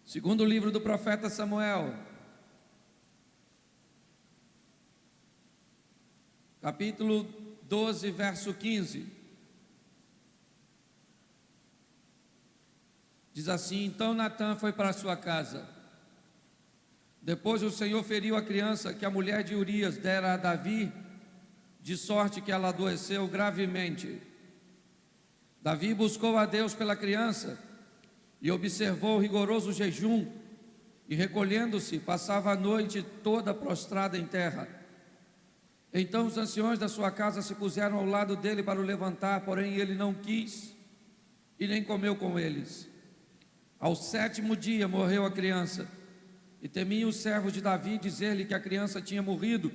Segundo livro do profeta Samuel, capítulo 12, verso 15. Diz assim: então Natã foi para sua casa. Depois o Senhor feriu a criança que a mulher de Urias dera a Davi, de sorte que ela adoeceu gravemente. Davi buscou a Deus pela criança e observou rigoroso jejum, e recolhendo-se, passava a noite toda prostrada em terra. Então os anciões da sua casa se puseram ao lado dele para o levantar, porém ele não quis e nem comeu com eles. Ao 7º dia morreu a criança, e temiam os servos de Davi dizer-lhe que a criança tinha morrido,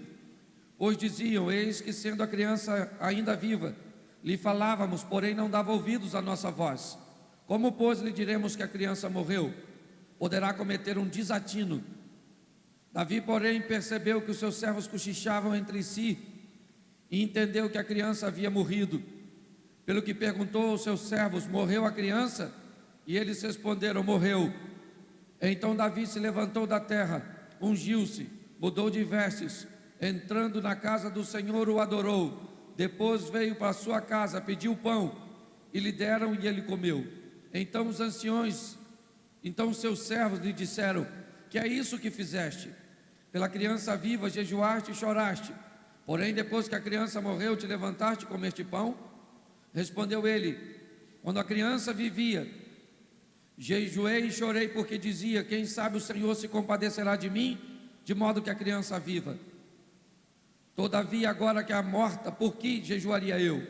pois diziam: eis que sendo a criança ainda viva, lhe falávamos, porém não dava ouvidos à nossa voz. Como, pois, lhe diremos que a criança morreu? Poderá cometer um desatino. Davi, porém, percebeu que os seus servos cochichavam entre si, e entendeu que a criança havia morrido. Pelo que perguntou aos seus servos: morreu a criança? E eles responderam: morreu. Então Davi se levantou da terra, ungiu-se, mudou de vestes, entrando na casa do Senhor o adorou. Depois veio para sua casa, pediu pão, e lhe deram e ele comeu. Então os anciões, então seus servos lhe disseram: que é isso que fizeste? Pela criança viva jejuaste e choraste, porém depois que a criança morreu te levantaste e comeste pão? Respondeu ele: quando a criança vivia, jejuei e chorei, porque dizia: quem sabe o Senhor se compadecerá de mim, de modo que a criança viva. Todavia agora que é morta, por que jejuaria eu?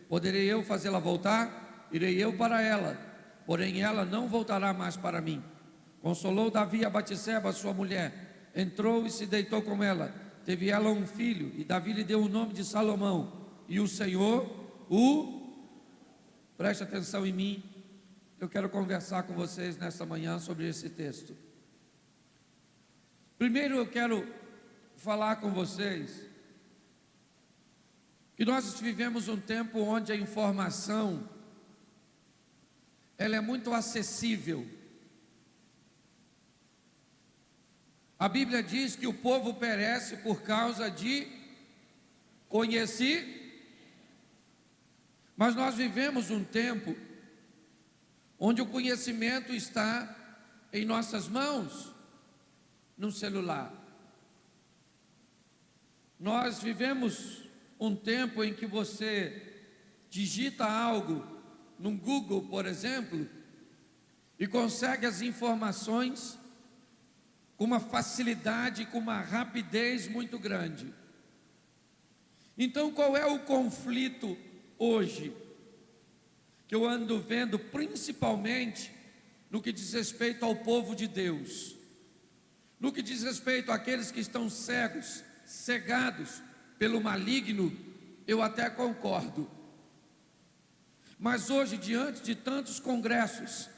Poderei eu fazê-la voltar? Irei eu para ela, porém ela não voltará mais para mim. Consolou Davi a Batseba, sua mulher, entrou e se deitou com ela. Teve ela um filho, e Davi lhe deu o nome de Salomão. E o Senhor preste atenção em mim. Eu quero conversar com vocês nesta manhã sobre esse texto. Primeiro eu quero falar com vocês que nós vivemos um tempo onde a informação ela é muito acessível. A Bíblia diz que o povo perece por causa de conhecer, mas nós vivemos um tempo onde o conhecimento está em nossas mãos, no celular. Nós vivemos um tempo em que você digita algo no Google, por exemplo, e consegue as informações com uma facilidade, com uma rapidez muito grande. Então, qual é o conflito hoje que eu ando vendo, principalmente no que diz respeito ao povo de Deus, no que diz respeito àqueles que estão cegos, cegados pelo maligno? Eu até concordo, mas hoje, diante de tantos congressos,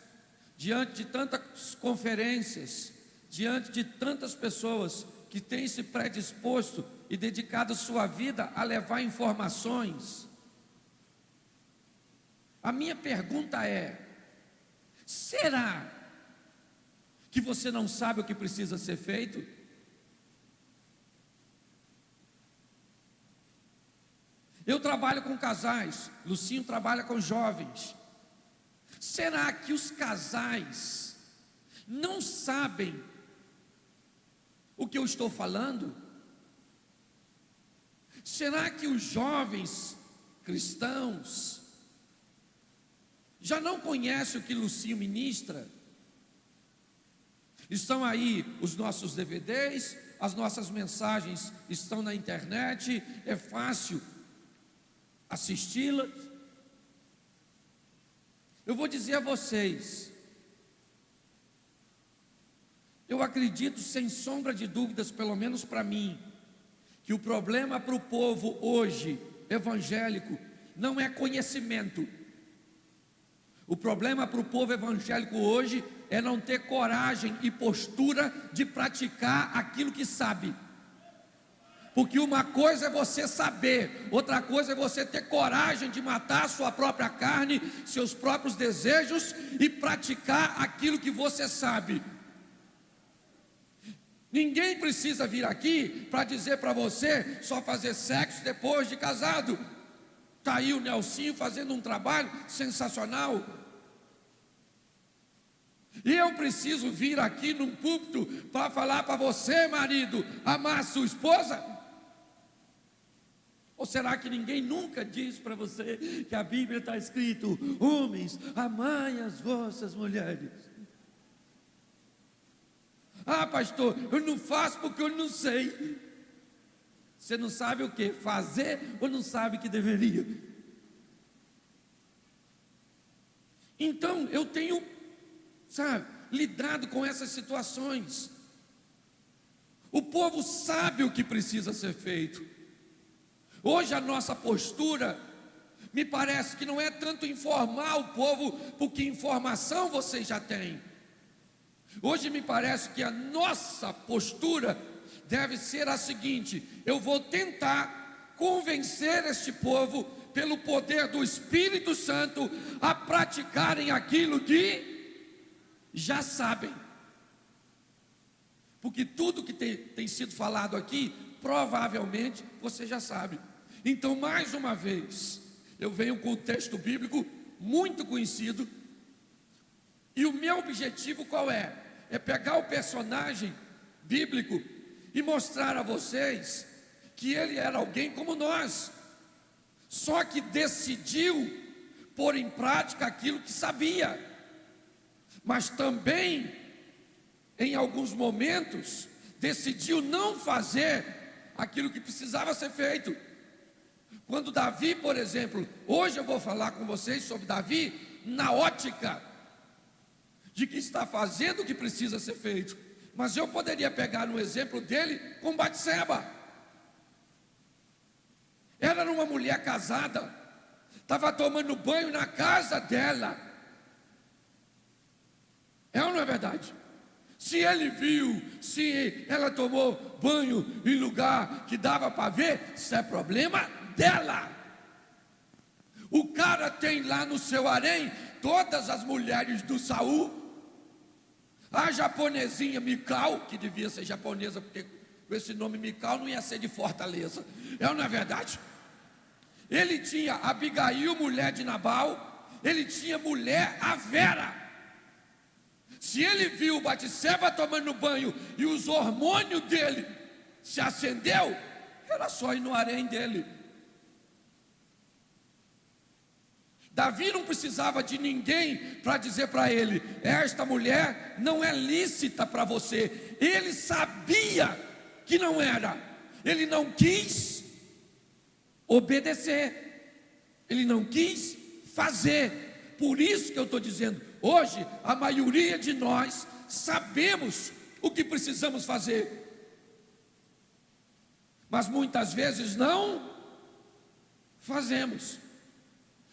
diante de tantas conferências, diante de tantas pessoas que têm se predisposto e dedicado sua vida a levar informações, a minha pergunta é: será que você não sabe o que precisa ser feito? Eu trabalho com casais, Lucinho trabalha com jovens. Será que os casais não sabem o que eu estou falando? Será que os jovens cristãos já não conhecem o que Lucinho ministra? Estão aí os nossos DVDs, as nossas mensagens estão na internet, é fácil assisti-las. Eu vou dizer a vocês, eu acredito sem sombra de dúvidas, pelo menos para mim, que o problema para o povo hoje, evangélico, não é conhecimento. O problema para o povo evangélico hoje é não ter coragem e postura de praticar aquilo que sabe. Porque uma coisa é você saber, outra coisa é você ter coragem de matar a sua própria carne, seus próprios desejos e praticar aquilo que você sabe. Ninguém precisa vir aqui para dizer para você só fazer sexo depois de casado. Está aí o Nelsinho fazendo um trabalho sensacional. E eu preciso vir aqui num púlpito para falar para você, marido, amar a sua esposa? Ou será que ninguém nunca diz para você que a Bíblia está escrito: homens, amai as vossas mulheres? Ah, pastor, eu não faço porque eu não sei. Você não sabe o que? Fazer ou não sabe que deveria? Então, eu tenho, lidado com essas situações. O povo sabe o que precisa ser feito. Hoje a nossa postura, me parece que não é tanto informar o povo, porque informação vocês já têm. Hoje me parece que a nossa postura deve ser a seguinte: eu vou tentar convencer este povo, pelo poder do Espírito Santo, a praticarem aquilo que já sabem. Porque tudo que tem sido falado aqui, provavelmente você já sabe. Então, mais uma vez, eu venho com um texto bíblico muito conhecido, e o meu objetivo qual é? É pegar o personagem bíblico e mostrar a vocês que ele era alguém como nós, só que decidiu pôr em prática aquilo que sabia, mas também, em alguns momentos, decidiu não fazer aquilo que precisava ser feito. Quando Davi, por exemplo, hoje eu vou falar com vocês sobre Davi na ótica de que está fazendo o que precisa ser feito, mas eu poderia pegar um exemplo dele com Batseba. Ela era uma mulher casada, estava tomando banho na casa dela. É ou não é verdade? Se ele viu, se ela tomou banho em lugar que dava para ver, isso é problema dela. O cara tem lá no seu harém todas as mulheres do Saul. A japonesinha Mical, que devia ser japonesa, porque com esse nome Mical não ia ser de Fortaleza. É ou não é verdade? Ele tinha Abigail, mulher de Nabal. Ele tinha mulher a Vera. Se ele viu Batseba tomando banho e os hormônios dele se acendeu, era só ir no harém dele. Davi não precisava de ninguém para dizer para ele: esta mulher não é lícita para você. Ele sabia que não era. Ele não quis obedecer. Ele não quis fazer. Por isso que eu estou dizendo, hoje a maioria de nós sabemos o que precisamos fazer, mas muitas vezes não fazemos.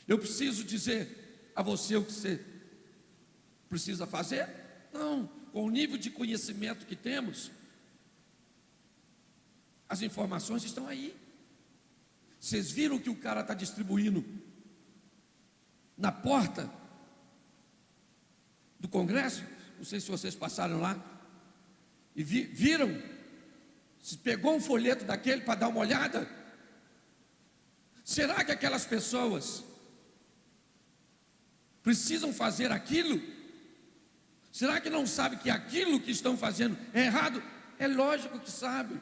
Eu preciso dizer a você o que você precisa fazer? Não, com o nível de conhecimento que temos, as informações estão aí. Vocês viram que o cara está distribuindo na porta do Congresso? Não sei se vocês passaram lá e viram, se pegou um folheto daquele para dar uma olhada. Será que aquelas pessoas precisam fazer aquilo? Será que não sabe que aquilo que estão fazendo é errado? É lógico que sabe.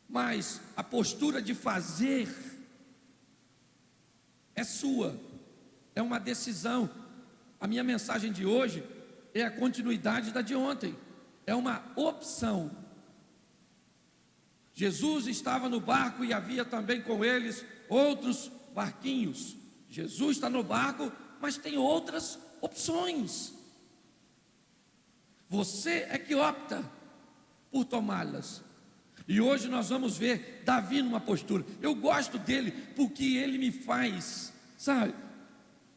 Mas a postura de fazer é sua, é uma decisão. A minha mensagem de hoje é a continuidade da de ontem, é uma opção. Jesus estava no barco e havia também com eles outros barquinhos. Jesus está no barco, mas tem outras opções. Você é que opta por tomá-las. E hoje nós vamos ver Davi numa postura. Eu gosto dele porque ele me faz,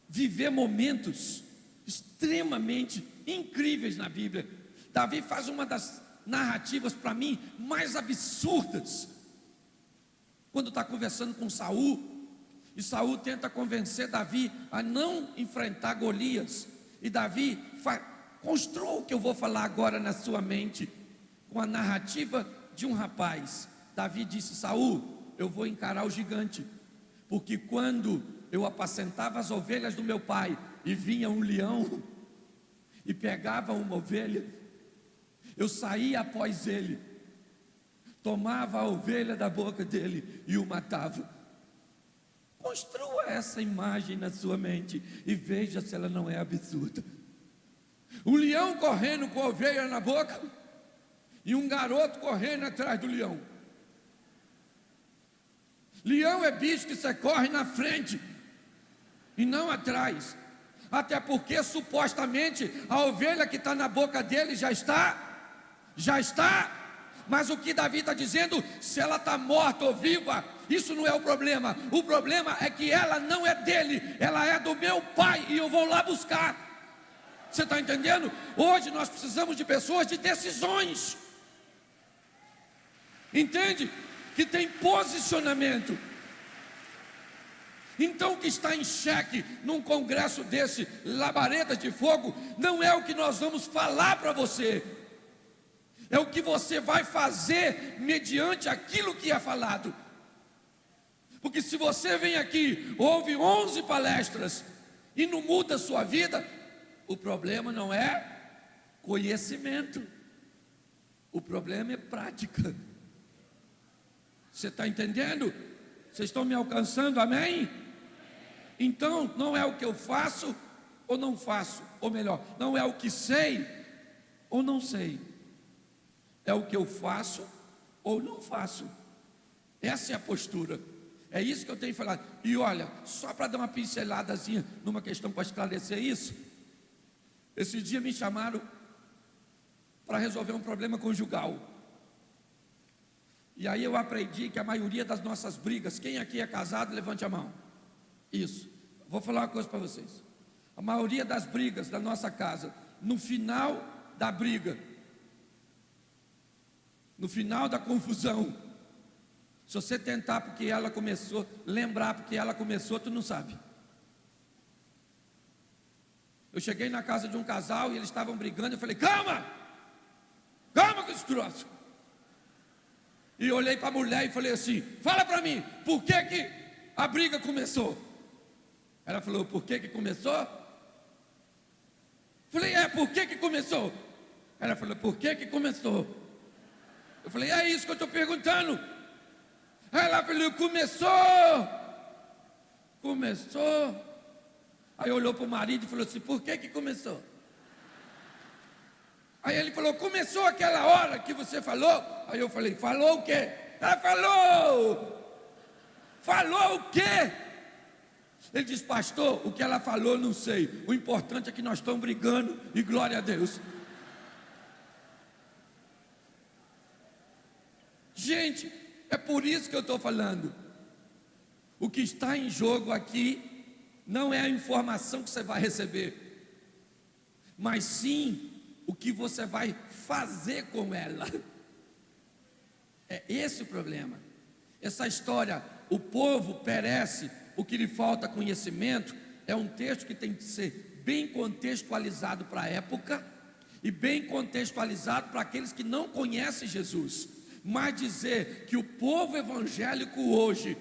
viver momentos extremamente incríveis na Bíblia. Davi faz uma das narrativas para mim mais absurdas. Quando está conversando com Saul, e Saul tenta convencer Davi a não enfrentar Golias, e Davi Construa o que eu vou falar agora na sua mente, com a narrativa de um rapaz. Davi disse: Saul, eu vou encarar o gigante, porque quando eu apacentava as ovelhas do meu pai, e vinha um leão, e pegava uma ovelha, eu saía após ele, tomava a ovelha da boca dele e o matava. Construa essa imagem na sua mente e veja se ela não é absurda. Um leão correndo com a ovelha na boca e um garoto correndo atrás do leão. Leão é bicho que você corre na frente e não atrás, até porque supostamente a ovelha que está na boca dele já está, mas o que Davi está dizendo, se ela está morta ou viva, isso não é o problema é que ela não é dele, ela é do meu pai e eu vou lá buscar. Você está entendendo? Hoje nós precisamos de pessoas de decisões, entende? Que tem posicionamento. Então o que está em xeque num congresso desse, labaredas de fogo, não é o que nós vamos falar para você, é o que você vai fazer mediante aquilo que é falado. Porque se você vem aqui, ouve 11 palestras e não muda a sua vida, o problema não é conhecimento, o problema é prática. Você está entendendo? Vocês estão me alcançando, amém? Então, não é o que eu faço ou não faço, ou melhor, não é o que sei ou não sei, é o que eu faço ou não faço. Essa é a postura, é isso que eu tenho falado. E olha, só para dar uma pinceladazinha numa questão para esclarecer isso, esse dia me chamaram para resolver um problema conjugal. E aí eu aprendi que a maioria das nossas brigas, quem aqui é casado, levante a mão. Isso, vou falar uma coisa para vocês. A maioria das brigas da nossa casa, no final da briga, no final da confusão, se você tentar porque ela começou, lembrar porque ela começou, tu não sabe. Eu cheguei na casa de um casal e eles estavam brigando, eu falei: calma com esse troço. E olhei para a mulher e falei assim: fala para mim, por que a briga começou? Ela falou: por que começou? Falei: por que começou? Ela falou: por que começou? Eu falei: é isso que eu estou perguntando. Ela falou: começou. Aí olhou para o marido e falou assim: por que começou? Aí ele falou: começou aquela hora que você falou. Aí eu falei: falou o quê? Ela falou o quê? Ele disse: pastor, o que ela falou não sei, o importante é que nós estamos brigando e glória a Deus. Gente, é por isso que eu estou falando, o que está em jogo aqui não é a informação que você vai receber, mas sim o que você vai fazer com ela. É esse o problema. Essa história, o povo perece, o que lhe falta conhecimento, é um texto que tem que ser bem contextualizado para a época e bem contextualizado para aqueles que não conhecem Jesus. Mas dizer que o povo evangélico hoje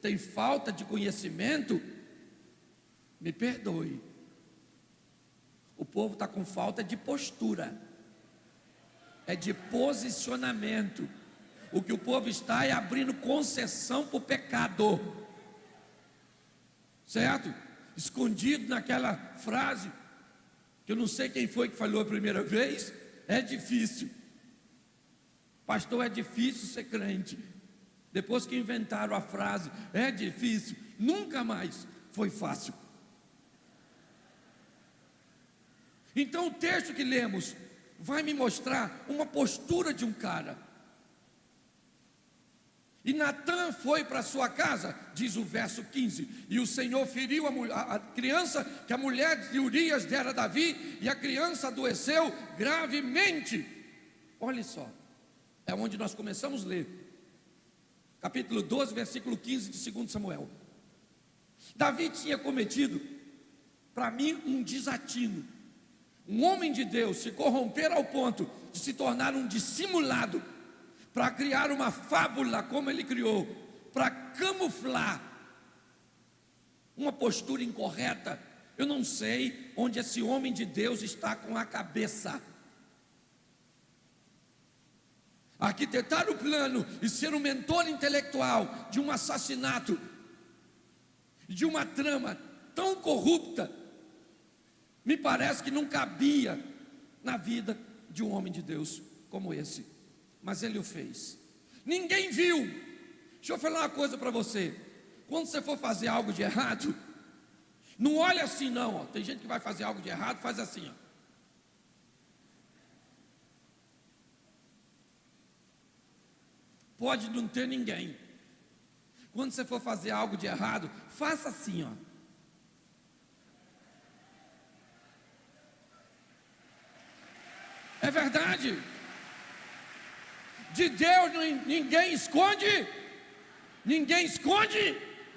tem falta de conhecimento, me perdoe, o povo está com falta de postura, é de posicionamento. O que o povo está é abrindo concessão para o pecado, certo? Escondido naquela frase, que eu não sei quem foi que falou a primeira vez: é difícil, pastor, é difícil ser crente. Depois que inventaram a frase, é difícil, nunca mais foi fácil. Então o texto que lemos vai me mostrar uma postura de um cara. E Natã foi para sua casa, diz o verso 15, e o Senhor feriu a criança que a mulher de Urias dera a Davi, e a criança adoeceu gravemente. Olha só, é onde nós começamos a ler, capítulo 12, versículo 15 de 2 Samuel. Davi tinha cometido, para mim, um desatino. um homem de Deus se corromper ao ponto de se tornar um dissimulado, para criar uma fábula como ele criou, para camuflar uma postura incorreta, eu não sei onde esse homem de Deus está com a cabeça. Arquitetar o plano e ser o mentor intelectual de um assassinato, de uma trama tão corrupta, me parece que não cabia na vida de um homem de Deus como esse, mas ele o fez. Ninguém viu. Deixa eu falar uma coisa para você: quando você for fazer algo de errado, não olha assim não, ó. Tem gente que vai fazer algo de errado, faz assim, ó. Pode não ter ninguém. Quando você for fazer algo de errado, faça assim, ó. É verdade. De Deus ninguém esconde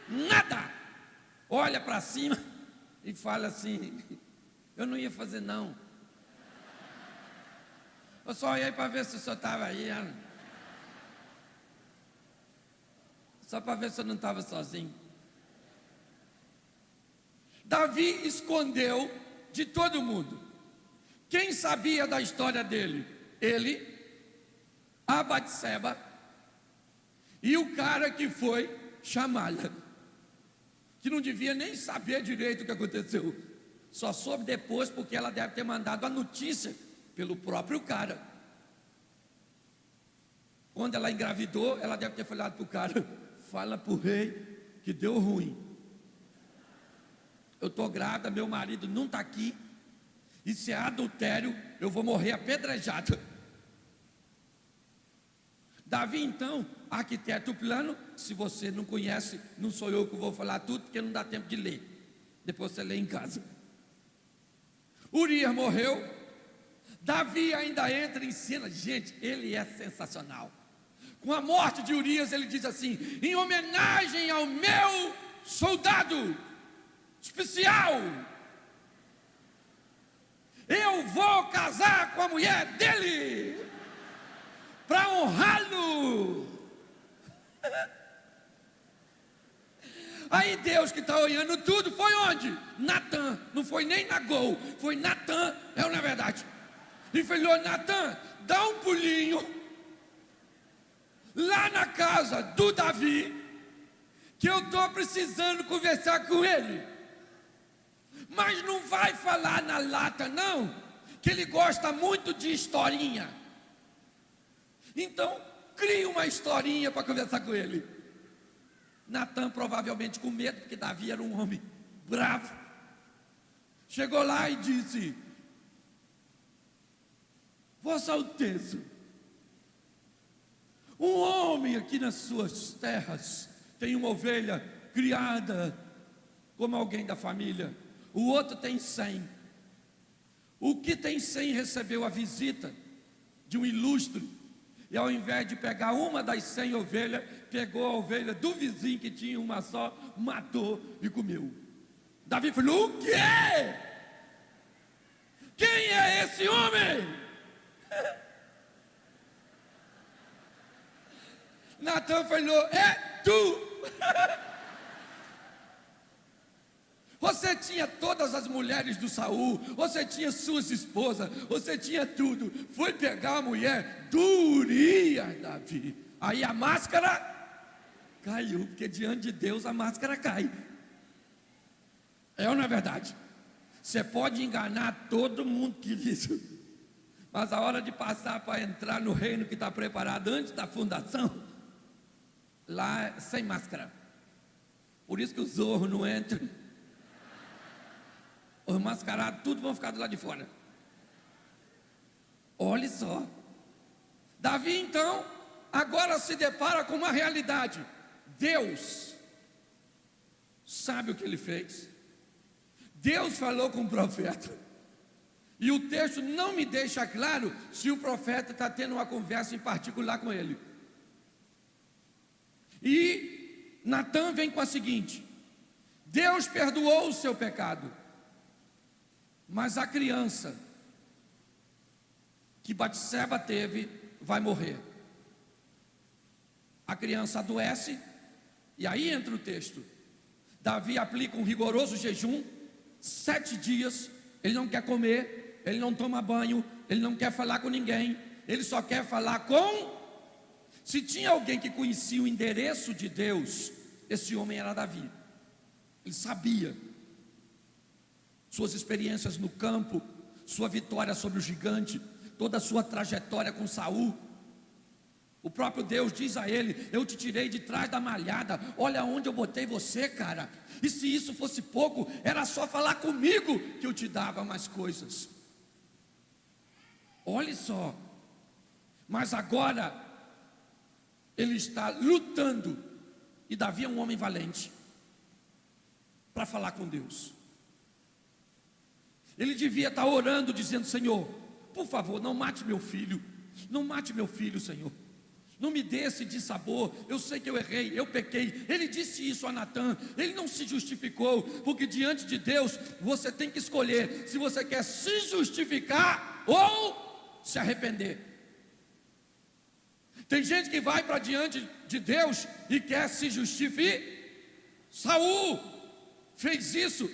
nada. Olha para cima e fala assim: eu não ia fazer não. Eu só olhei para ver se o senhor estava aí, só para ver se eu não estava sozinho. Davi escondeu de todo mundo. Quem sabia da história dele? Ele, a Batseba e o cara que foi chamá-la, que não devia nem saber direito o que aconteceu, só soube depois porque ela deve ter mandado a notícia pelo próprio cara. Quando ela engravidou, ela deve ter falado para o cara: fala para o rei que deu ruim, eu estou grávida, meu marido não está aqui, e se é adultério, eu vou morrer apedrejado. Davi então arquiteta o plano. Se você não conhece, não sou eu que vou falar tudo, porque não dá tempo de ler, depois você lê em casa. Urias morreu, Davi ainda entra em cena. Gente, ele é sensacional. Com a morte de Urias, ele diz assim: em homenagem ao meu soldado especial, eu vou casar com a mulher dele, para honrá-lo. Aí Deus, que está olhando tudo, foi onde? Natã. Não foi nem Nagol, foi Natã, é ou não é verdade? E falou: Natã, dá um pulinho lá na casa do Davi, que eu estou precisando conversar com ele. Mas não vai falar na lata não, que ele gosta muito de historinha. Então, crie uma historinha para conversar com ele. Natã, provavelmente com medo, porque Davi era um homem bravo, chegou lá e disse: Vossa Alteza, um homem aqui nas suas terras tem uma ovelha criada como alguém da família, o outro tem 100. O que tem 100 recebeu a visita de um ilustre, e ao invés de pegar uma das 100 ovelhas, pegou a ovelha do vizinho que tinha uma só, matou e comeu. Davi falou: o quê? Quem é esse homem? Natã falou: é tu. Você tinha todas as mulheres do Saul, você tinha suas esposas, você tinha tudo. Foi pegar a mulher do Urias, Davi. Aí a máscara caiu, porque diante de Deus a máscara cai. É ou não é verdade? Você pode enganar todo mundo que isso, mas a hora de passar para entrar no reino que está preparado antes da fundação, lá é sem máscara. Por isso que os zorros não entram. Os mascarados, tudo vão ficar do lado de fora. Olhe só. Davi então, agora se depara com uma realidade. Deus sabe o que ele fez. Deus falou com o profeta. E o texto não me deixa claro se o profeta está tendo uma conversa em particular com ele. E Natã vem com a seguinte: Deus perdoou o seu pecado, mas a criança que Batseba teve vai morrer. A criança adoece, e aí entra o texto. Davi aplica um rigoroso jejum, 7 dias, ele não quer comer, ele não toma banho, ele não quer falar com ninguém, ele só quer falar com... Se tinha alguém que conhecia o endereço de Deus, esse homem era Davi. Ele sabia suas experiências no campo, sua vitória sobre o gigante, toda a sua trajetória com Saul. O próprio Deus diz a ele: eu te tirei de trás da malhada, olha onde eu botei você, cara. E se isso fosse pouco, era só falar comigo que eu te dava mais coisas. Olhe só. Mas agora ele está lutando, e Davi é um homem valente, para falar com Deus. Ele devia estar orando, dizendo: Senhor, por favor, não mate meu filho, não mate meu filho, Senhor, não me dê esse dissabor, eu sei que eu errei, eu pequei. Ele disse isso a Natã, ele não se justificou, porque diante de Deus, você tem que escolher, se você quer se justificar, ou se arrepender. Tem gente que vai para diante de Deus e quer se justificar. Saul fez isso.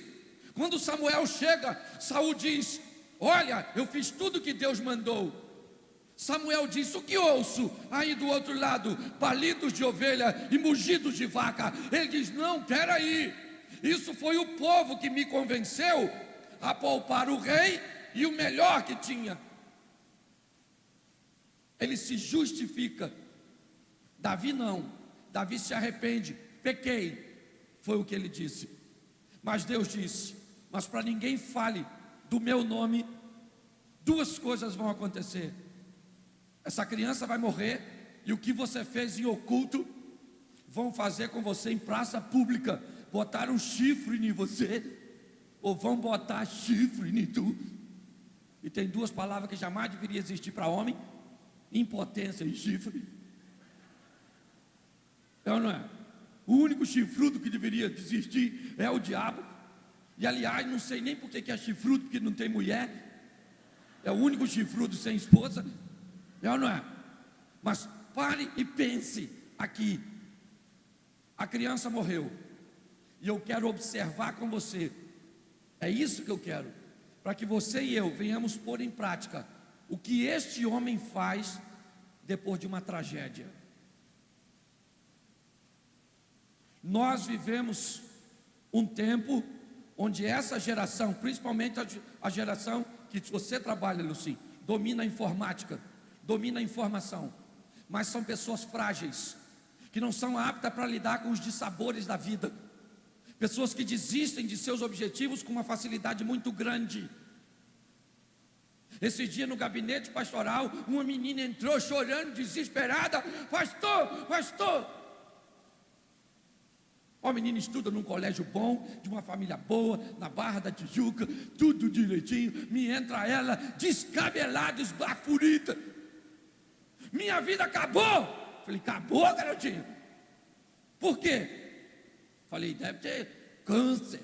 Quando Samuel chega, Saul diz: olha, eu fiz tudo que Deus mandou. Samuel diz: o que ouço aí do outro lado? Palidos de ovelha e mugidos de vaca. Ele diz: não, peraí, isso foi o povo que me convenceu a poupar o rei e o melhor que tinha. Ele se justifica. Davi não, Davi se arrepende. Pequei, foi o que ele disse. Mas Deus disse: mas para ninguém fale do meu nome, 2 coisas vão acontecer. Essa criança vai morrer, e o que você fez em oculto, vão fazer com você em praça pública. Botaram um chifre em você, ou vão botar chifre em tu. E tem 2 palavras que jamais deveriam existir para homem: impotência e chifre. É ou não é? O único chifrudo que deveria existir é o diabo. E aliás, não sei nem por que é chifrudo, porque não tem mulher. É o único chifrudo sem esposa. É ou não é? Mas pare e pense aqui. A criança morreu, e eu quero observar com você. É isso que eu quero, para que você e eu venhamos pôr em prática o que este homem faz depois de uma tragédia. Nós vivemos um tempo onde essa geração, principalmente a geração que você trabalha, Luci, domina a informática, domina a informação, mas são pessoas frágeis, que não são aptas para lidar com os dissabores da vida, pessoas que desistem de seus objetivos com uma facilidade muito grande. Esse dia no gabinete pastoral, uma menina entrou chorando, desesperada: pastor. A menina estuda num colégio bom, de uma família boa, na Barra da Tijuca, tudo direitinho. Me entra ela, descabelada, esbafurida: minha vida acabou. Falei: acabou, garotinho? Por quê? Falei: deve ter câncer.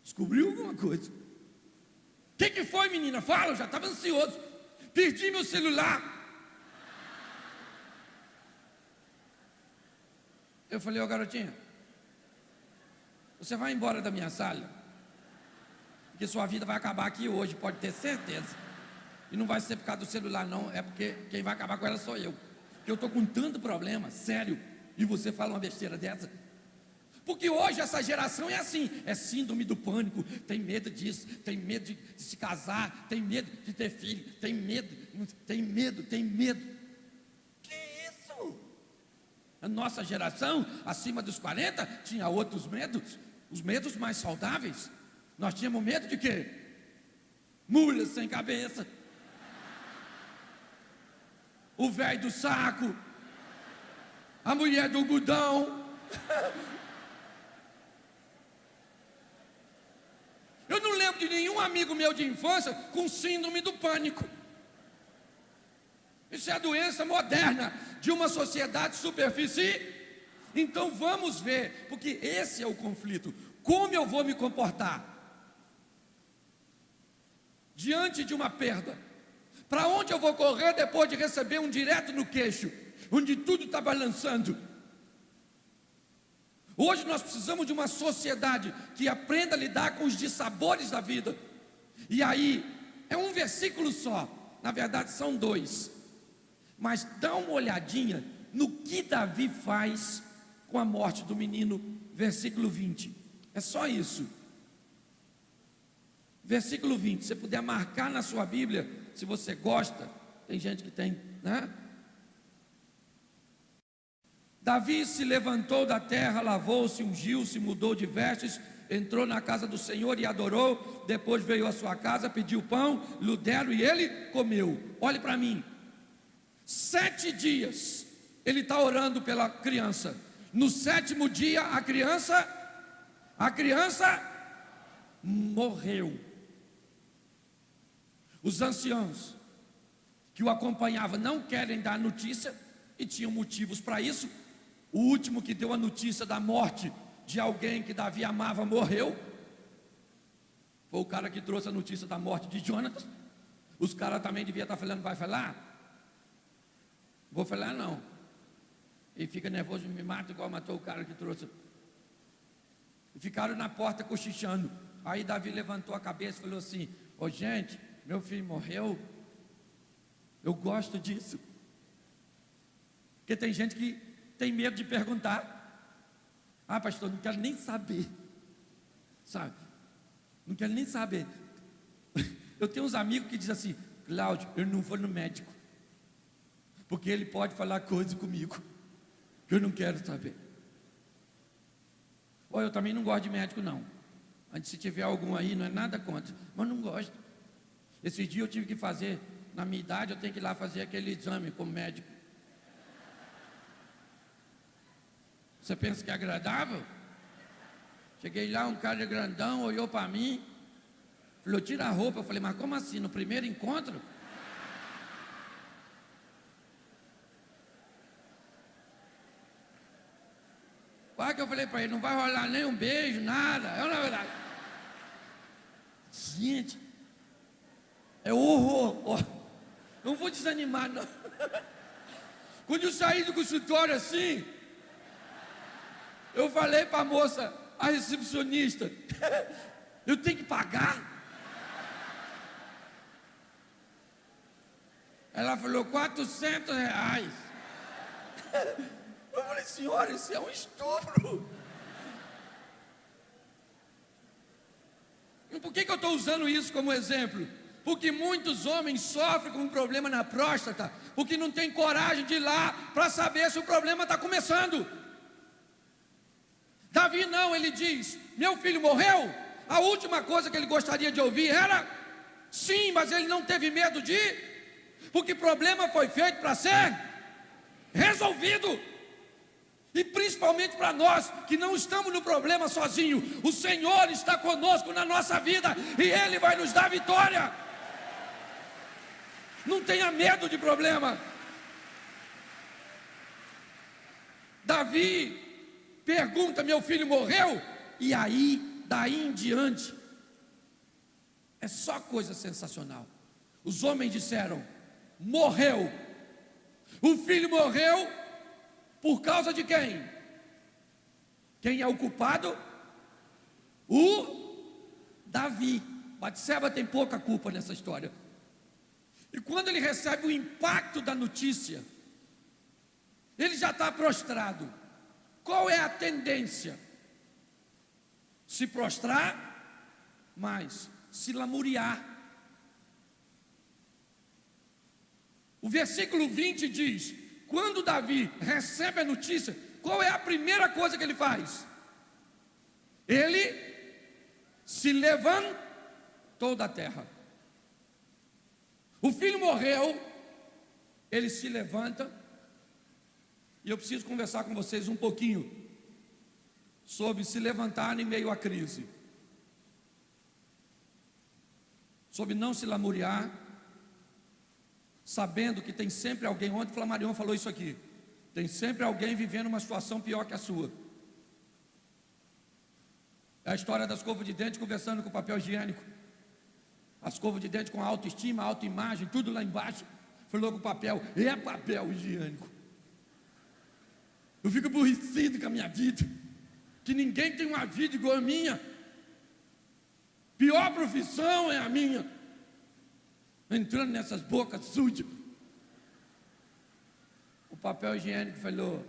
Descobriu alguma coisa. O que foi, menina? Fala, eu já estava ansioso. Perdi meu celular. Eu falei: ô garotinha, você vai embora da minha sala, porque sua vida vai acabar aqui hoje, pode ter certeza. E não vai ser por causa do celular não, é porque quem vai acabar com ela sou eu. Porque eu estou com tanto problema, sério, e você fala uma besteira dessa. Porque hoje essa geração é assim, é síndrome do pânico, tem medo disso, tem medo de se casar, tem medo de ter filho, tem medo. Que isso? A nossa geração, acima dos 40, tinha outros medos, os medos mais saudáveis. Nós tínhamos medo de quê? Mula sem cabeça, o velho do saco, a mulher do algodão. Eu não lembro de nenhum amigo meu de infância com síndrome do pânico. Isso é a doença moderna de uma sociedade superficial. Então vamos ver, porque esse é o conflito. Como eu vou me comportar diante de uma perda? Para onde eu vou correr depois de receber um direto no queixo, onde tudo está balançando? Hoje nós precisamos de uma sociedade que aprenda a lidar com os dissabores da vida. E aí, é um versículo só, na verdade são dois. Mas dá uma olhadinha no que Davi faz com a morte do menino, versículo 20. É só isso. Versículo 20, se você puder marcar na sua Bíblia, se você gosta, tem gente que tem, né? Davi se levantou da terra, lavou-se, ungiu-se, mudou de vestes, entrou na casa do Senhor e adorou. Depois veio à sua casa, pediu pão, lhe deram e ele comeu. Olhe para mim, 7 dias ele está orando pela criança. No 7º dia a criança morreu. Os anciãos que o acompanhavam não querem dar notícia, e tinham motivos para isso. O último que deu a notícia da morte de alguém que Davi amava morreu. Foi o cara que trouxe a notícia da morte de Jonatas. Os caras também deviam estar falando, vai falar? Vou falar não. E fica nervoso, me mata igual matou o cara que trouxe. E ficaram na porta cochichando. Aí Davi levantou a cabeça e falou assim: ô gente, meu filho morreu. Eu gosto disso. Porque tem gente que tem medo de perguntar. Ah, pastor, não quero nem saber. Sabe? Não quero nem saber. Eu tenho uns amigos que dizem assim: Cláudio, eu não vou no médico, porque ele pode falar coisas comigo que eu não quero saber. Ou eu também não gosto de médico não. Antes, se tiver algum aí, não é nada contra, mas não gosto. Esses dias eu tive que fazer, na minha idade, eu tenho que ir lá fazer aquele exame como médico. Você pensa que é agradável? Cheguei lá, um cara grandão olhou para mim, falou: tira a roupa. Eu falei: mas como assim? No primeiro encontro? Quase que eu falei para ele: não vai rolar nem um beijo, nada. É na verdade. Gente, é horror. Não vou desanimar, não. Quando eu saí do consultório assim, eu falei para a moça, a recepcionista: eu tenho que pagar? Ela falou: R$400. Eu falei: senhora, isso é um estupro. E por que eu estou usando isso como exemplo? Porque muitos homens sofrem com um problema na próstata, porque não tem coragem de ir lá para saber se o problema está começando. Davi não, ele diz: meu filho morreu. A última coisa que ele gostaria de ouvir era sim, mas ele não teve medo de ir, porque o problema foi feito para ser resolvido. E principalmente para nós que não estamos no problema sozinho, o Senhor está conosco na nossa vida e Ele vai nos dar vitória. Não tenha medo de problema. Davi pergunta: meu filho morreu? E aí, daí em diante, é só coisa sensacional. Os homens disseram: morreu. O filho morreu por causa de quem? Quem é o culpado? O Davi. Batseba tem pouca culpa nessa história. E quando ele recebe o impacto da notícia, ele já está prostrado. Qual é a tendência? Se prostrar, mas se lamuriar. O versículo 20 diz: quando Davi recebe a notícia, qual é a primeira coisa que ele faz? Ele se levantou da terra. O filho morreu, ele se levanta. E eu preciso conversar com vocês um pouquinho sobre se levantar em meio à crise, sobre não se lamuriar, sabendo que tem sempre alguém. Ontem o Flamarion falou isso aqui: tem sempre alguém vivendo uma situação pior que a sua. É a história da escova de dente conversando com o papel higiênico. A escova de dente com autoestima, autoimagem, tudo lá embaixo. Falou com o papel, é papel higiênico. Eu fico aborrecido com a minha vida, que ninguém tem uma vida igual a minha. Pior profissão é a minha. Entrando nessas bocas sujas. O papel higiênico falou: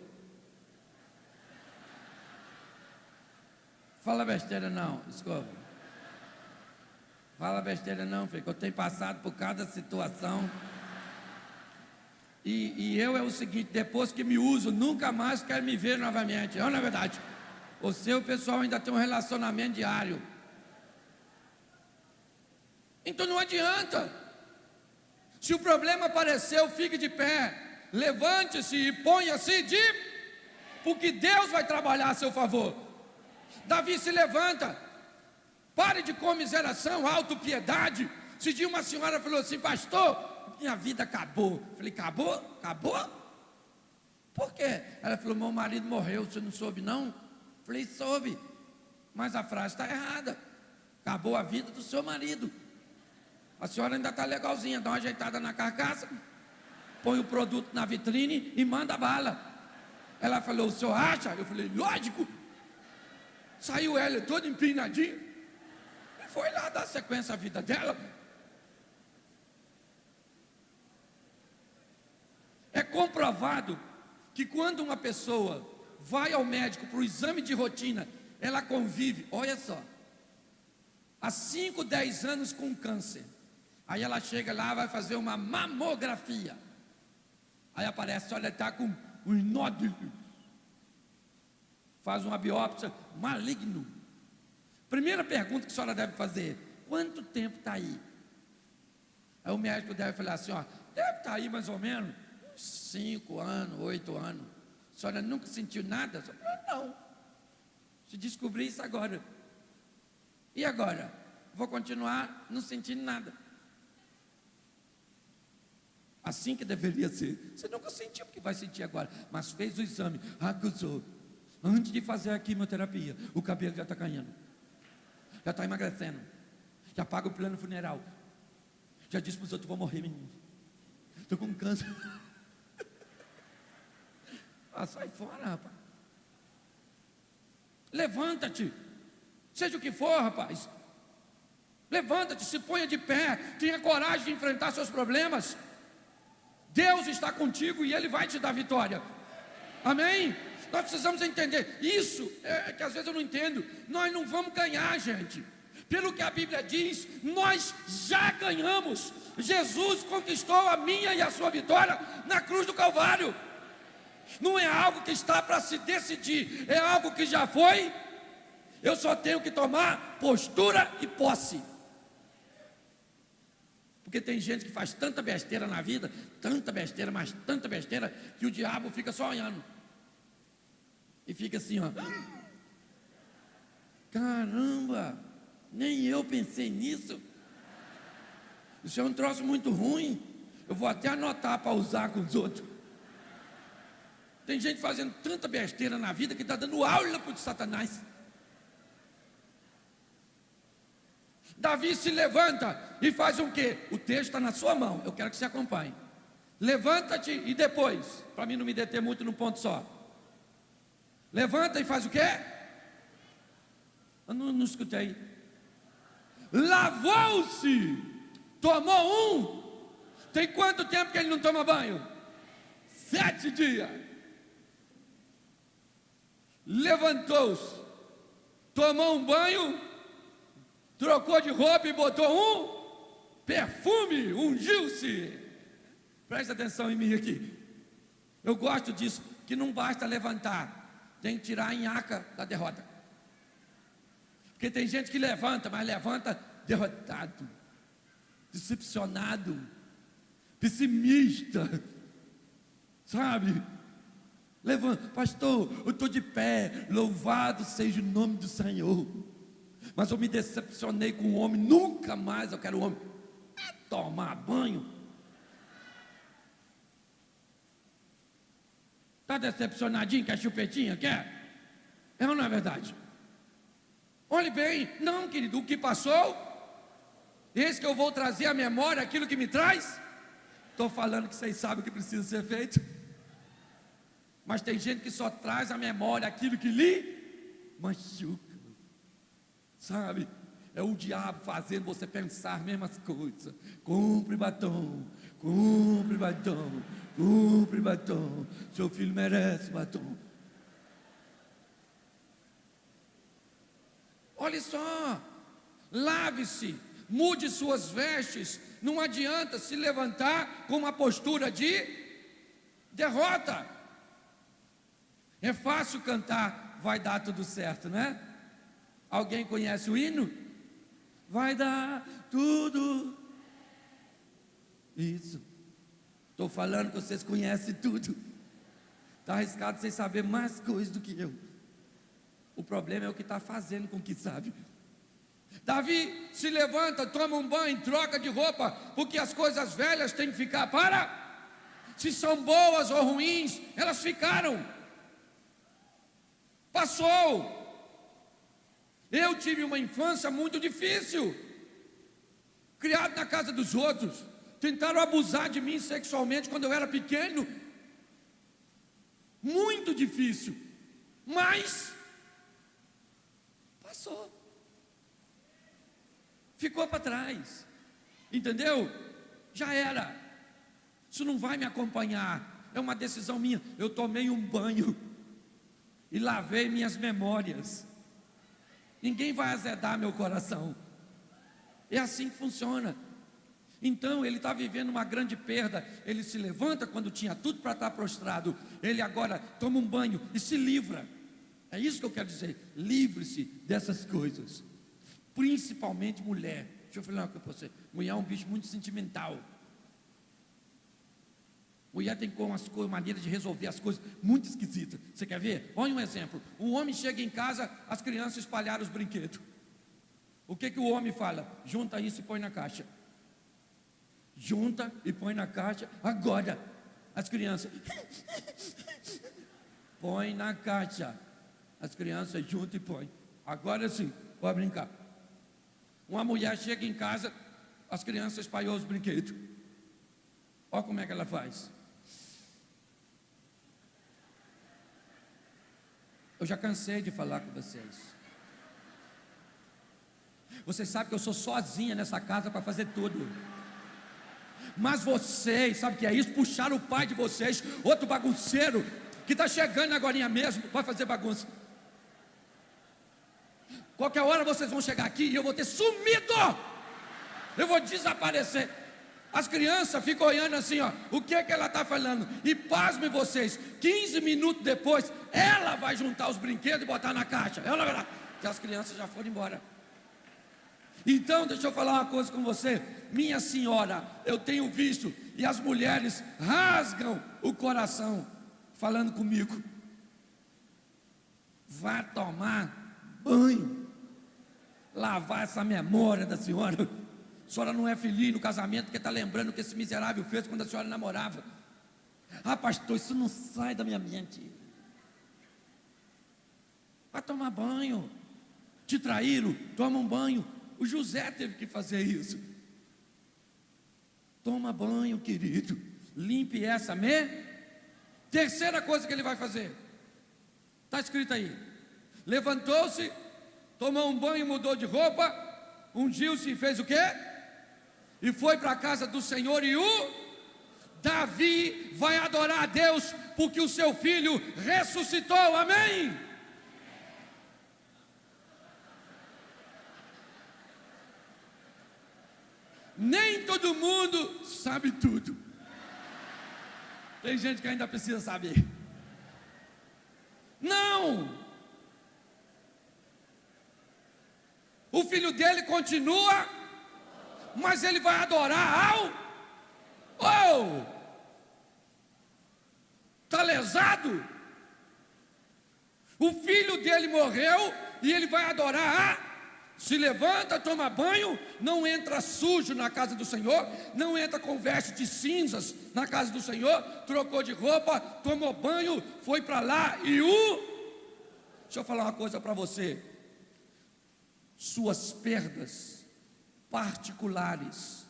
fala besteira não, escova. Fala besteira não, filho, que eu tenho passado por cada situação. E eu é o seguinte, depois que me uso, nunca mais quero me ver novamente. Não é verdade? O seu pessoal ainda tem um relacionamento diário. Então não adianta. Se o problema apareceu, fique de pé. Levante-se e ponha-se de... porque Deus vai trabalhar a seu favor. Davi se levanta. Pare de comiseração, autopiedade. Se dia uma senhora falou assim: pastor, minha vida acabou. Falei: acabou? Acabou? Por quê? Ela falou: meu marido morreu, você não soube não? Falei: soube, mas a frase está errada. Acabou a vida do seu marido. A senhora ainda está legalzinha, dá uma ajeitada na carcaça, põe o produto na vitrine e manda bala. Ela falou: o senhor acha? Eu falei: lógico. Saiu ela toda empinadinha e foi lá dar sequência à vida dela. É comprovado que quando uma pessoa vai ao médico para o exame de rotina, ela convive, olha só, há 5, 10 anos com câncer. Aí ela chega lá, vai fazer uma mamografia. Aí aparece: olha, está com os nódulos. Faz uma biópsia, maligno. Primeira pergunta que a senhora deve fazer: quanto tempo está aí? Aí o médico deve falar assim: ó, deve estar aí mais ou menos 5 anos, 8 anos. A senhora nunca sentiu nada? A senhora falou: não. Se descobrir isso agora. E agora? Vou continuar não sentindo nada. Assim que deveria ser. Você nunca sentiu, porque vai sentir agora. Mas fez o exame, acusou. Antes de fazer a quimioterapia, o cabelo já está caindo, já está emagrecendo, já paga o plano funeral, já disse para os outros: vou morrer, menino, estou com câncer. Ah, sai fora, rapaz. Levanta-te, seja o que for, rapaz. Levanta-te, se ponha de pé, tenha coragem de enfrentar seus problemas. Deus está contigo e Ele vai te dar vitória. Amém? Nós precisamos entender. Isso é que às vezes eu não entendo. Nós não vamos ganhar, gente. Pelo que a Bíblia diz, nós já ganhamos. Jesus conquistou a minha e a sua vitória na cruz do Calvário. Não é algo que está para se decidir, é algo que já foi. Eu só tenho que tomar postura e posse. Porque tem gente que faz tanta besteira na vida, tanta besteira, mas tanta besteira, que o diabo fica só olhando. E fica assim, ó. Caramba, nem eu pensei nisso. Isso é um troço muito ruim. Eu vou até anotar para usar com os outros. Tem gente fazendo tanta besteira na vida que está dando aula para o Satanás. Davi se levanta e faz o quê? O texto está na sua mão, eu quero que você acompanhe. Levanta-te e depois, para mim não me deter muito num ponto só. Levanta e faz o quê? Eu não escutei. Lavou-se, tomou um. Tem quanto tempo que ele não toma banho? 7 dias. Levantou-se, tomou um banho, trocou de roupa e botou um perfume, ungiu-se. Presta atenção em mim aqui. Eu gosto disso, que não basta levantar, tem que tirar a nhaca da derrota. Porque tem gente que levanta, mas levanta derrotado, decepcionado, pessimista, sabe? Levanta, pastor, eu estou de pé, louvado seja o nome do Senhor. Mas eu me decepcionei com o homem, nunca mais eu quero o homem. Tomar banho. Está decepcionadinho, quer chupetinha, quer? É ou não é verdade? Olhe bem, não querido, o que passou, Eis que eu vou trazer à memória aquilo que me traz. Estou falando que vocês sabem o que precisa ser feito. Mas tem gente que só traz à memória aquilo que lhe machuca. Sabe? É o diabo fazendo você pensar as mesmas coisas. Compre batom, compre batom, compre batom. Seu filho merece batom. Olha só, lave-se, mude suas vestes. Não adianta se levantar com uma postura de derrota. É fácil cantar, vai dar tudo certo, né? Alguém conhece o hino? Vai dar tudo. Isso. Estou falando que vocês conhecem tudo. Está arriscado vocês saberem mais coisas do que eu. O problema é o que está fazendo com que sabe. Davi se levanta, toma um banho, troca de roupa, porque as coisas velhas têm que ficar para. Se são boas ou ruins, elas ficaram. Passou. Eu tive uma infância muito difícil, criado na casa dos outros. Tentaram abusar de mim sexualmente quando eu era pequeno. Muito difícil, mas passou, ficou para trás, entendeu? Já era. Isso não vai me acompanhar, é uma decisão minha. Eu tomei um banho e lavei minhas memórias. Ninguém vai azedar meu coração. É assim que funciona. Então ele está vivendo uma grande perda. Ele se levanta quando tinha tudo para estar prostrado. Ele agora toma um banho e se livra. É isso que eu quero dizer. Livre-se dessas coisas. Principalmente mulher. Deixa eu falar uma coisa para você. Mulher é um bicho muito sentimental. Mulher tem com as maneiras de resolver as coisas muito esquisitas. Você quer ver? Olha um exemplo. Um homem chega em casa, as crianças espalharam os brinquedos. O que o homem fala? Junta isso e põe na caixa. Junta e põe na caixa. Agora, as crianças põe na caixa. As crianças juntam e põem. Agora sim, pode brincar. Uma mulher chega em casa, as crianças espalhou os brinquedos. Olha como é que ela faz. Eu já cansei de falar com vocês. Vocês sabem que eu sou sozinha nessa casa para fazer tudo. Mas vocês, sabe o que é isso? Puxaram o pai de vocês, outro bagunceiro, que está chegando agora mesmo, vai fazer bagunça. Qualquer hora vocês vão chegar aqui e eu vou ter sumido. Eu vou desaparecer. As crianças ficam olhando assim, ó, o que ela está falando? E pasmem vocês, 15 minutos depois, ela vai juntar os brinquedos e botar na caixa. Ela vai lá, que as crianças já foram embora. Então, deixa eu falar uma coisa com você. Minha senhora, eu tenho visto, e as mulheres rasgam o coração, falando comigo. Vá tomar banho, lavar essa memória da senhora. A senhora não é feliz no casamento porque está lembrando o que esse miserável fez quando a senhora namorava. Ah, pastor, isso não sai da minha mente. Vai tomar banho. Te traíram, toma um banho. O José teve que fazer isso. Toma banho, querido. Limpe essa Terceira coisa que ele vai fazer. Está escrito aí. Levantou-se, tomou um banho, mudou de roupa, ungiu-se e fez o quê? E foi para a casa do Senhor. E o Davi vai adorar a Deus porque o seu filho ressuscitou, amém? Nem todo mundo sabe tudo. Tem gente que ainda precisa saber. Não! O filho dele continua, mas ele vai adorar ao... Está lesado? O filho dele morreu e ele vai adorar se levanta, toma banho, não entra sujo na casa do Senhor, não entra com veste de cinzas na casa do Senhor, trocou de roupa, tomou banho, foi para lá e Deixa eu falar uma coisa para você. Suas perdas particulares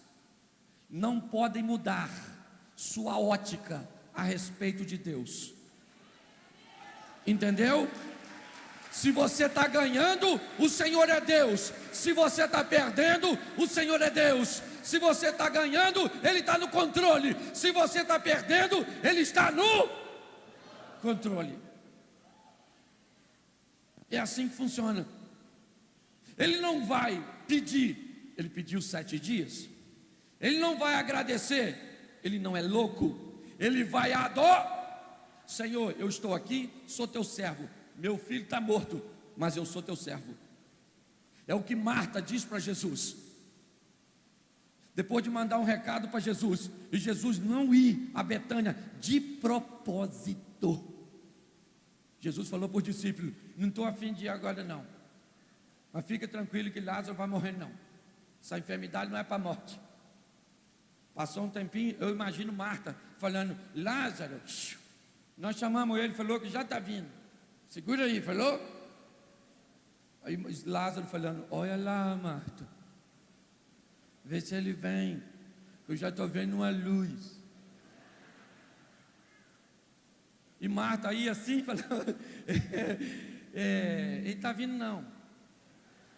não podem mudar sua ótica a respeito de Deus. Entendeu? Se você está ganhando, o Senhor é Deus. Se você está perdendo, o Senhor é Deus. Se você está ganhando, Ele está no controle. Se você está perdendo, Ele está no controle. É assim que funciona. Ele não vai pedir, Ele pediu 7 dias. Ele não vai agradecer, Ele não é louco. Ele vai adorar. Senhor, eu estou aqui, sou teu servo. Meu filho está morto, mas eu sou teu servo. É o que Marta diz para Jesus. Depois de mandar um recado para Jesus, e Jesus não ir a Betânia de propósito. Jesus falou para os discípulos: não estou a fim de ir agora não, mas fica tranquilo que Lázaro vai morrer não. Essa enfermidade não é para a morte. Passou um tempinho, eu imagino Marta falando: Lázaro, nós chamamos ele, falou que já está vindo, segura aí, falou? Aí Lázaro falando: olha lá, Marta, vê se ele vem, eu já estou vendo uma luz. E Marta aí assim, falando: ele está vindo não,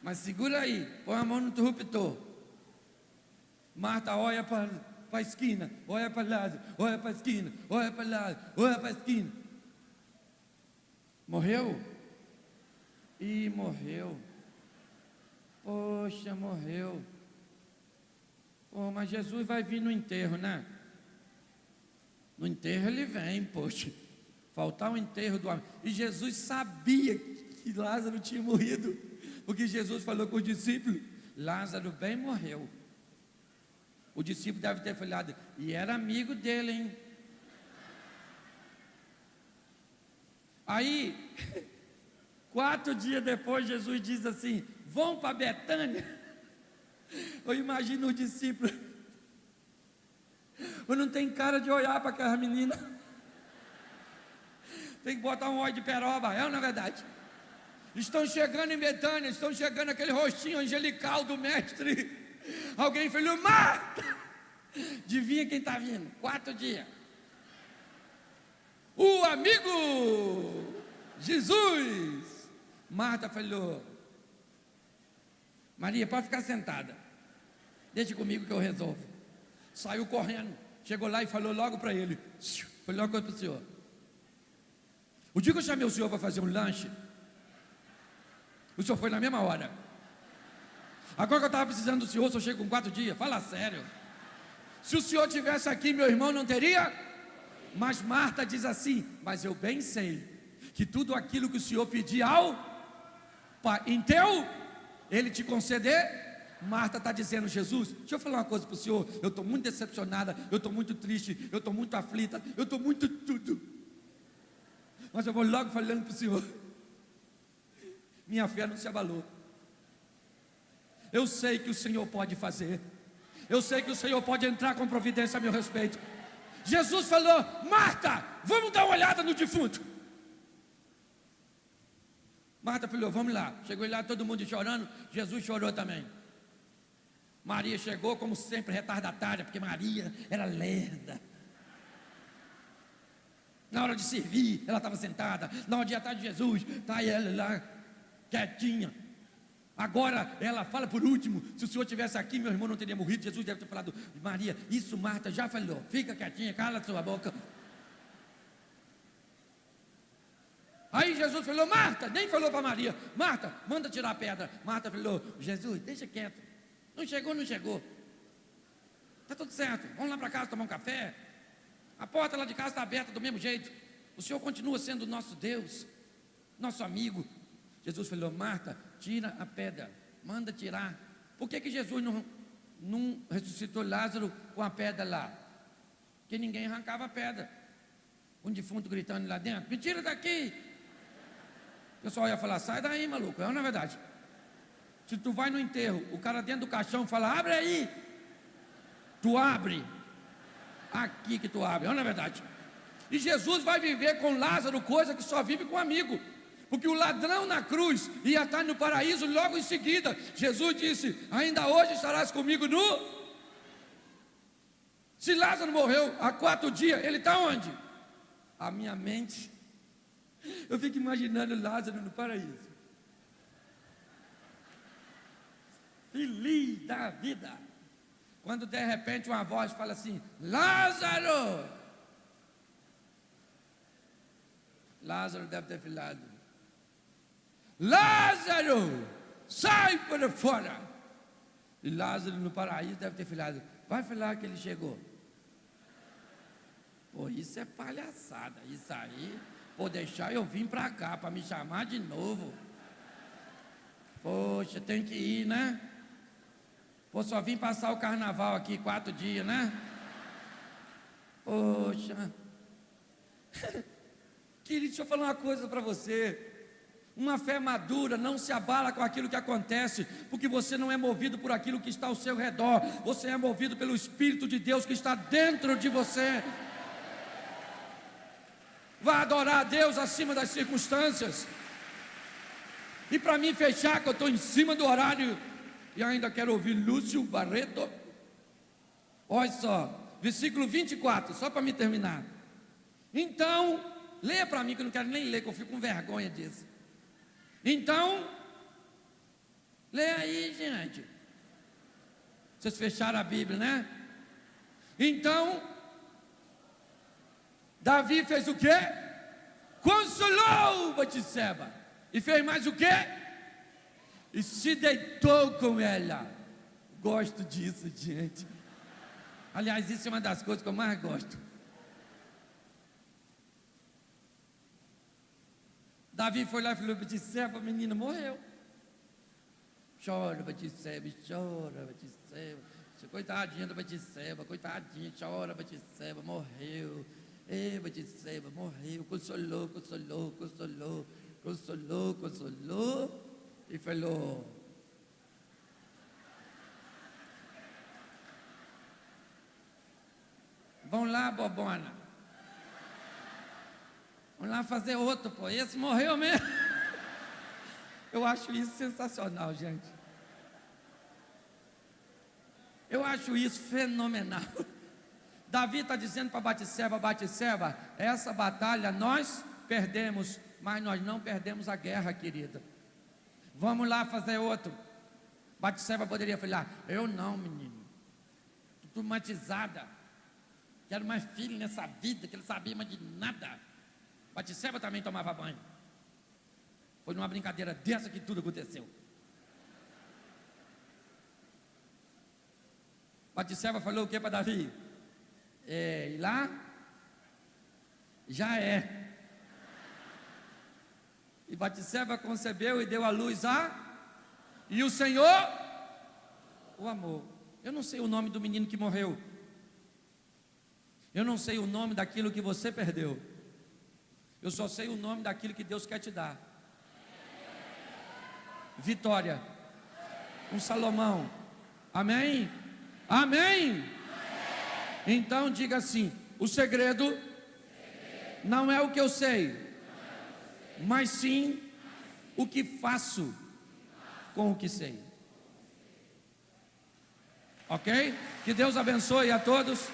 mas segura aí, põe a mão no interruptor. Marta olha para a esquina, olha para Lázaro, olha para a esquina, olha para Lázaro, olha para a esquina. Morreu? Ih, morreu. Poxa, morreu. Pô, mas Jesus vai vir no enterro, né? No enterro ele vem, poxa. Faltar o enterro do amigo. E Jesus sabia que Lázaro tinha morrido, porque Jesus falou com os discípulos: Lázaro bem morreu. O discípulo deve ter falado: e era amigo dele, hein? Aí, 4 dias depois, Jesus diz assim: vão para Betânia. Eu imagino os discípulos, eu não tenho cara de olhar para aquela menina, tem que botar um óleo de peroba, é ou não é verdade? Estão chegando em Betânia, estão chegando aquele rostinho angelical do mestre. Alguém falou: Marta, adivinha quem está vindo? 4 dias. O amigo Jesus. Marta falou: Maria, pode ficar sentada, deixa comigo que eu resolvo. Saiu correndo, chegou lá e falou logo para ele, foi logo para o senhor. O dia que eu chamei o senhor para fazer um lanche, o senhor foi na mesma hora. Agora que eu estava precisando do senhor, o senhor chega com 4 dias, fala sério. Se o senhor tivesse aqui, meu irmão não teria. Mas Marta diz assim: mas eu bem sei que tudo aquilo que o senhor pedir ao Pai, em teu, Ele te conceder. Marta está dizendo: Jesus, deixa eu falar uma coisa para o senhor, eu estou muito decepcionada, eu estou muito triste, eu estou muito aflita, eu estou muito tudo, mas eu vou logo falando para o senhor, minha fé não se abalou. Eu sei que o Senhor pode fazer, eu sei que o Senhor pode entrar com providência a meu respeito. Jesus falou: Marta, vamos dar uma olhada no defunto. Marta falou: vamos lá. Chegou lá, todo mundo chorando, Jesus chorou também. Maria chegou, como sempre, retardatária, porque Maria era lerda. Na hora de servir, ela estava sentada. Na hora de atrás de Jesus, está ela lá, quietinha. Agora ela fala por último: se o senhor estivesse aqui, meu irmão não teria morrido. Jesus deve ter falado: Maria, isso Marta já falou, fica quietinha, cala sua boca. Aí Jesus falou: Marta, nem falou para Maria: Marta, manda tirar a pedra. Marta falou: Jesus, deixa quieto, não chegou, não chegou, está tudo certo, vamos lá para casa tomar um café, a porta lá de casa está aberta do mesmo jeito, o Senhor continua sendo nosso Deus, nosso amigo. Jesus falou: Marta, tira a pedra, manda tirar. Por que Jesus não ressuscitou Lázaro com a pedra lá? Porque ninguém arrancava a pedra. Um defunto gritando lá dentro: me tira daqui. O pessoal ia falar: sai daí, maluco, é uma verdade. Se tu vai no enterro, o cara dentro do caixão fala: abre aí, tu abre, aqui que tu abre, é uma verdade. E Jesus vai viver com Lázaro coisa que só vive com amigo. Porque o ladrão na cruz ia estar no paraíso logo em seguida. Jesus disse: ainda hoje estarás comigo no... Se Lázaro morreu há 4 dias, ele está onde? A minha mente, eu fico imaginando Lázaro no paraíso, feliz da vida, quando de repente uma voz fala assim: Lázaro! Lázaro deve ter falado: Lázaro, sai para fora! E Lázaro no paraíso deve ter falado: vai falar que ele chegou. Pô, isso é palhaçada, isso aí, vou deixar eu vir para cá, para me chamar de novo. Poxa, tem que ir, né? Pô, só vim passar o carnaval aqui 4 dias, né? Poxa. Querido, deixa eu falar uma coisa para você. Uma fé madura não se abala com aquilo que acontece, porque você não é movido por aquilo que está ao seu redor, você é movido pelo Espírito de Deus que está dentro de você. Vai adorar a Deus acima das circunstâncias. E para mim fechar, que eu estou em cima do horário e ainda quero ouvir Lúcio Barreto. Olha só, versículo 24, só para me terminar. Então, leia para mim, que eu não quero nem ler, que eu fico com vergonha disso. Então, leia aí, gente. Vocês fecharam a Bíblia, né? Então, Davi fez o quê? Consolou Batseba. E fez mais o quê? E se deitou com ela. Gosto disso, gente. Aliás, isso é uma das coisas que eu mais gosto. Davi foi lá e falou: Batseba, a menina morreu. Chora, Batseba, chora, Batseba. Coitadinha da Batseba, coitadinha, chora, Batseba, morreu. Ei, Batseba, morreu. Consolou, consolou, consolou, consolou, consolou. E falou: vão lá, bobona. Vamos lá fazer outro, pô. Esse morreu mesmo. Eu acho isso sensacional, gente. Eu acho isso fenomenal. Davi está dizendo para Batseba: Batseba, essa batalha nós perdemos, mas nós não perdemos a guerra, querida. Vamos lá fazer outro. Batseba poderia falar: eu não, menino. Estou traumatizada. Quero mais filho nessa vida, que ele sabia mais de nada. Batseba também tomava banho. Foi numa brincadeira dessa que tudo aconteceu. Batseba falou o que para Davi? E lá? Já é. E Batseba concebeu e deu à luz a... E o Senhor o amou. Eu não sei o nome do menino que morreu. Eu não sei o nome daquilo que você perdeu. Eu só sei o nome daquilo que Deus quer te dar. Vitória. Um Salomão. Amém? Amém? Então diga assim: o segredo não é o que eu sei, mas sim o que faço com o que sei. Ok? Que Deus abençoe a todos.